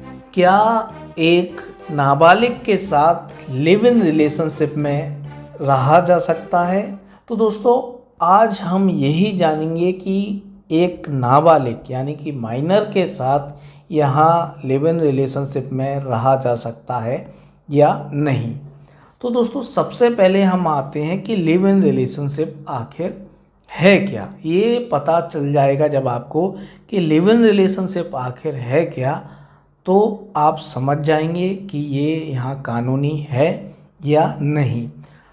क्या एक नाबालिग के साथ लिव इन रिलेशनशिप में रहा जा सकता है? तो दोस्तों, आज हम यही जानेंगे कि एक नाबालिग यानी कि माइनर के साथ यहाँ लिव इन रिलेशनशिप में रहा जा सकता है या नहीं। तो दोस्तों, सबसे पहले हम आते हैं कि लिव इन रिलेशनशिप आखिर है क्या। ये पता चल जाएगा जब आपको कि लिव इन रिलेशनशिप आखिर है क्या, तो आप समझ जाएंगे कि ये यहाँ कानूनी है या नहीं।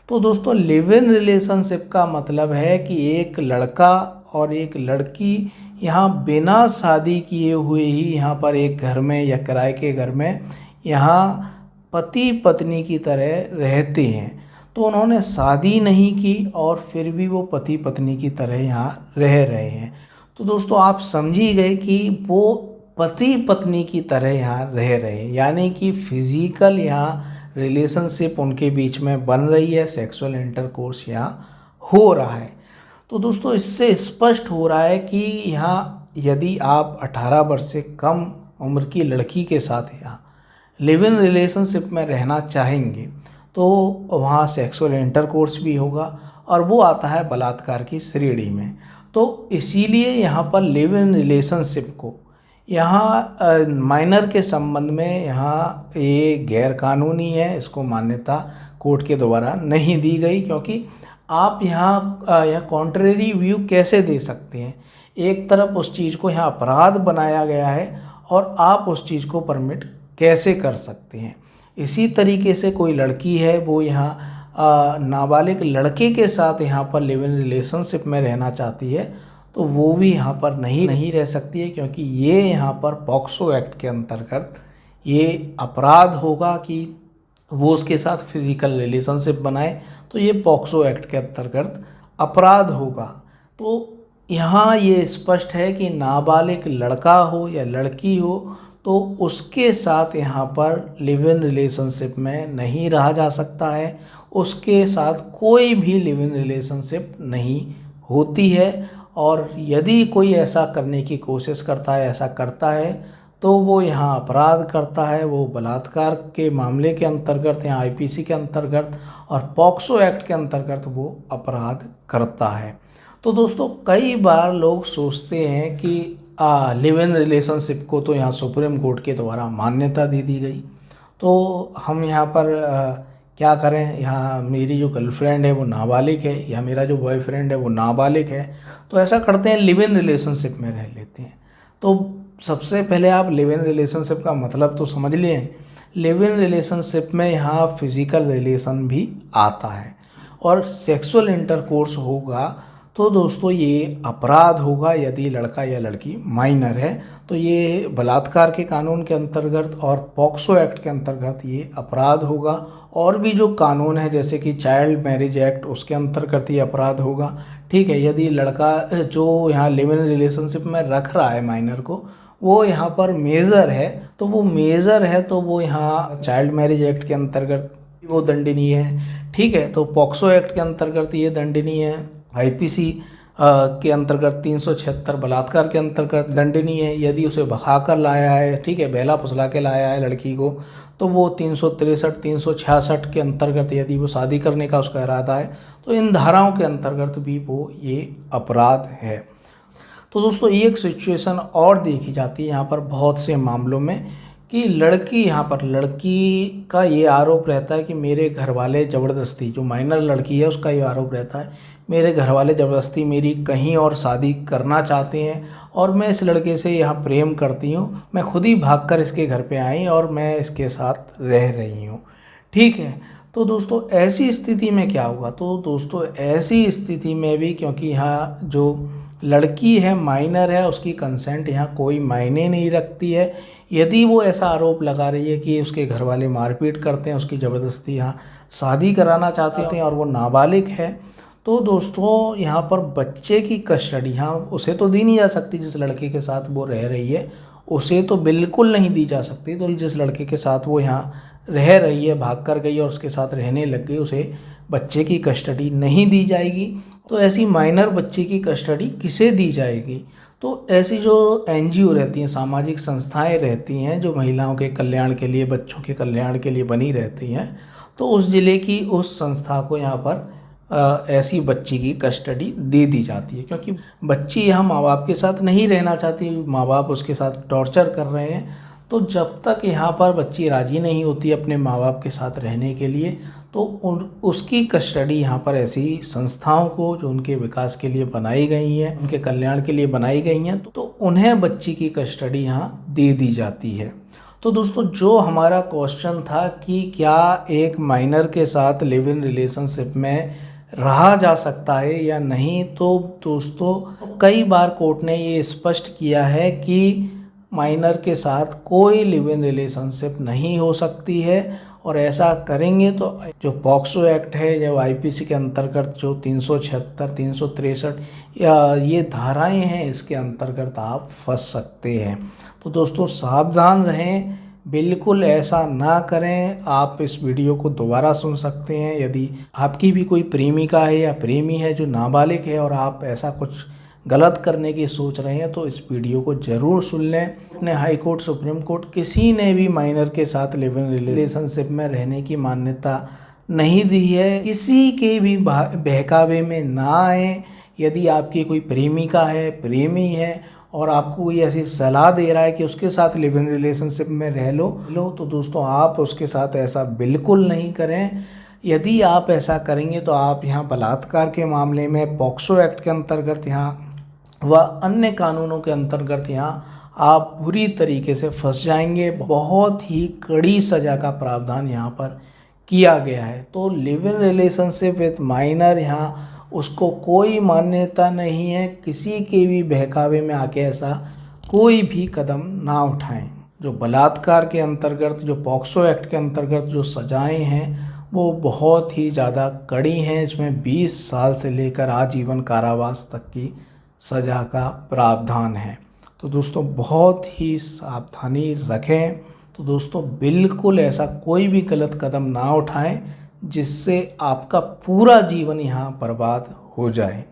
तो दोस्तों, लिव इन रिलेशनशिप का मतलब है कि एक लड़का और एक लड़की यहाँ बिना शादी किए हुए ही यहाँ पर एक घर में या किराए के घर में यहाँ पति पत्नी की तरह रहते हैं। तो उन्होंने शादी नहीं की और फिर भी वो पति पत्नी की तरह यहाँ रह रहे हैं। तो दोस्तों, आप समझ ही गए कि वो पति पत्नी की तरह यहाँ रह रहे हैं, यानी कि फिजिकल यहाँ रिलेशनशिप उनके बीच में बन रही है, सेक्सुअल इंटरकोर्स यहाँ हो रहा है। तो दोस्तों, इससे स्पष्ट हो रहा है कि यहाँ यदि आप 18 वर्ष से कम उम्र की लड़की के साथ यहाँ लिव इन रिलेशनशिप में रहना चाहेंगे तो वहाँ सेक्सुअल इंटरकोर्स भी होगा और वो आता है बलात्कार की श्रेणी में। तो इसीलिए यहाँ पर लिव इन रिलेशनशिप को यहाँ माइनर के संबंध में यहाँ ये गैर कानूनी है, इसको मान्यता कोर्ट के द्वारा नहीं दी गई, क्योंकि आप यहाँ कॉन्ट्रेरी व्यू कैसे दे सकते हैं। एक तरफ उस चीज़ को यहाँ अपराध बनाया गया है और आप उस चीज़ को परमिट कैसे कर सकते हैं। इसी तरीके से कोई लड़की है, वो यहाँ नाबालिग लड़के के साथ यहाँ पर लिव इन रिलेशनशिप में रहना चाहती है, तो वो भी यहाँ पर नहीं रह सकती है, क्योंकि ये यहाँ पर पॉक्सो एक्ट के अंतर्गत ये अपराध होगा कि वो उसके साथ फिजिकल रिलेशनशिप बनाए, तो ये पॉक्सो एक्ट के अंतर्गत अपराध होगा। तो यहाँ ये स्पष्ट है कि नाबालिग लड़का हो या लड़की हो तो उसके साथ यहाँ पर लिव इन रिलेशनशिप में नहीं रहा जा सकता है, उसके साथ कोई भी लिव इन रिलेशनशिप नहीं होती है। और यदि कोई ऐसा करने की कोशिश करता है, ऐसा करता है, तो वो यहाँ अपराध करता है, वो बलात्कार के मामले के अंतर्गत या आईपीसी के अंतर्गत और पॉक्सो एक्ट के अंतर्गत वो अपराध करता है। तो दोस्तों, कई बार लोग सोचते हैं कि लिव इन रिलेशनशिप को तो यहाँ सुप्रीम कोर्ट के द्वारा मान्यता दे दी गई, तो हम यहाँ पर क्या करें। यहाँ मेरी जो गर्लफ्रेंड है वो नाबालिग है या मेरा जो बॉयफ्रेंड है वो नाबालिग है, तो ऐसा करते हैं लिव इन रिलेशनशिप में रह लेते हैं। तो सबसे पहले आप लिव इन रिलेशनशिप का मतलब तो समझ लें। लिव इन रिलेशनशिप में यहाँ फिजिकल रिलेशन भी आता है और सेक्सुअल इंटरकोर्स होगा, तो दोस्तों ये अपराध होगा। यदि लड़का या लड़की माइनर है तो ये बलात्कार के कानून के अंतर्गत और पॉक्सो एक्ट के अंतर्गत ये अपराध होगा। और भी जो कानून है जैसे कि चाइल्ड मैरिज एक्ट, उसके अंतर्गत ये अपराध होगा। ठीक है, यदि लड़का जो यहाँ लिव इन रिलेशनशिप में रख रहा है माइनर को, वो यहाँ पर मेजर है, तो वो यहाँ चाइल्ड मैरिज एक्ट के अंतर्गत वो दंडनीय है। ठीक है, तो पॉक्सो एक्ट के अंतर्गत ये दंडनीय है। आईपीसी के अंतर्गत 376 बलात्कार के अंतर्गत दंडनीय है। यदि उसे भगा कर लाया है, ठीक है, बहला फुसला के लाया है लड़की को, तो वो 363 366 के अंतर्गत, यदि वो शादी करने का उसका इरादा है, तो इन धाराओं के अंतर्गत भी वो ये अपराध है। तो दोस्तों, एक सिचुएशन और देखी जाती है यहाँ पर बहुत से मामलों में कि लड़की का ये आरोप रहता है कि मेरे घर वाले ज़बरदस्ती, जो माइनर लड़की है उसका ये आरोप रहता है, मेरे घर वाले ज़बरदस्ती मेरी कहीं और शादी करना चाहते हैं और मैं इस लड़के से यहाँ प्रेम करती हूँ, मैं खुद ही भागकर इसके घर पे आई और मैं इसके साथ रह रही हूँ। ठीक है, तो दोस्तों ऐसी स्थिति में क्या होगा। तो दोस्तों, ऐसी स्थिति में भी, क्योंकि यहाँ जो लड़की है माइनर है, उसकी कंसेंट यहाँ कोई मायने नहीं रखती है। यदि वो ऐसा आरोप लगा रही है कि उसके घर वाले मारपीट करते हैं, उसकी ज़बरदस्ती यहाँ शादी कराना चाहते हैं और वो नाबालिग है, तो दोस्तों यहाँ पर बच्चे की कस्टडी यहाँ उसे तो दी नहीं जा सकती। जिस लड़के के साथ वो रह रही है उसे तो बिल्कुल नहीं दी जा सकती। तो जिस लड़के के साथ वो यहाँ रह रही है, भाग कर गई और उसके साथ रहने लग गई, उसे बच्चे की कस्टडी नहीं दी जाएगी। तो ऐसी माइनर बच्चे की कस्टडी किसे दी जाएगी। तो ऐसी जो एनजीओ रहती हैं, सामाजिक संस्थाएं रहती हैं जो महिलाओं के कल्याण के लिए, बच्चों के कल्याण के लिए बनी रहती हैं, तो उस ज़िले की उस संस्था को यहाँ पर ऐसी बच्ची की कस्टडी दे दी जाती है, क्योंकि बच्ची यहाँ माँ बाप के साथ नहीं रहना चाहती, माँ बाप उसके साथ टॉर्चर कर रहे हैं। तो जब तक यहाँ पर बच्ची राज़ी नहीं होती अपने माँ बाप के साथ रहने के लिए, तो उसकी कस्टडी यहाँ पर ऐसी संस्थाओं को जो उनके विकास के लिए बनाई गई हैं, उनके कल्याण के लिए बनाई गई हैं, तो उन्हें बच्ची की कस्टडी यहाँ दे दी जाती है। तो दोस्तों, जो हमारा क्वेश्चन था कि क्या एक माइनर के साथ लिव इन रिलेशनशिप में रहा जा सकता है या नहीं, तो दोस्तों कई बार कोर्ट ने ये स्पष्ट किया है कि माइनर के साथ कोई लिव इन रिलेशनशिप नहीं हो सकती है, और ऐसा करेंगे तो जो पॉक्सो एक्ट है, जो आईपीसी के अंतर्गत जो 376, 363 या ये धाराएं हैं, इसके अंतर्गत आप फंस सकते हैं। तो दोस्तों सावधान रहें, बिल्कुल ऐसा ना करें। आप इस वीडियो को दोबारा सुन सकते हैं। यदि आपकी भी कोई प्रेमिका है या प्रेमी है जो नाबालिग है और आप ऐसा कुछ गलत करने की सोच रहे हैं, तो इस वीडियो को ज़रूर सुन लें। अपने हाई कोर्ट, सुप्रीम कोर्ट किसी ने भी माइनर के साथ लिव इन रिलेशनशिप में रहने की मान्यता नहीं दी है। किसी के भी बहकावे में ना आए। यदि आपकी कोई प्रेमिका है, प्रेमी है और आपको कोई ऐसी सलाह दे रहा है कि उसके साथ लिव इन रिलेशनशिप में रह लो, तो दोस्तों आप उसके साथ ऐसा बिल्कुल नहीं करें। यदि आप ऐसा करेंगे तो आप यहाँ बलात्कार के मामले में पॉक्सो एक्ट के अंतर्गत यहाँ व अन्य कानूनों के अंतर्गत यहाँ आप बुरी तरीके से फंस जाएंगे। बहुत ही कड़ी सज़ा का प्रावधान यहाँ पर किया गया है। तो live in relationship with minor, यहाँ उसको कोई मान्यता नहीं है। किसी के भी बहकावे में आके ऐसा कोई भी कदम ना उठाएं। जो बलात्कार के अंतर्गत, जो पॉक्सो एक्ट के अंतर्गत जो सज़ाएं हैं वो बहुत ही ज़्यादा कड़ी हैं। इसमें 20 साल से लेकर आजीवन कारावास तक की सज़ा का प्रावधान है। तो दोस्तों बहुत ही सावधानी रखें। तो दोस्तों बिल्कुल ऐसा कोई भी गलत कदम ना उठाएं जिससे आपका पूरा जीवन यहाँ बर्बाद हो जाए।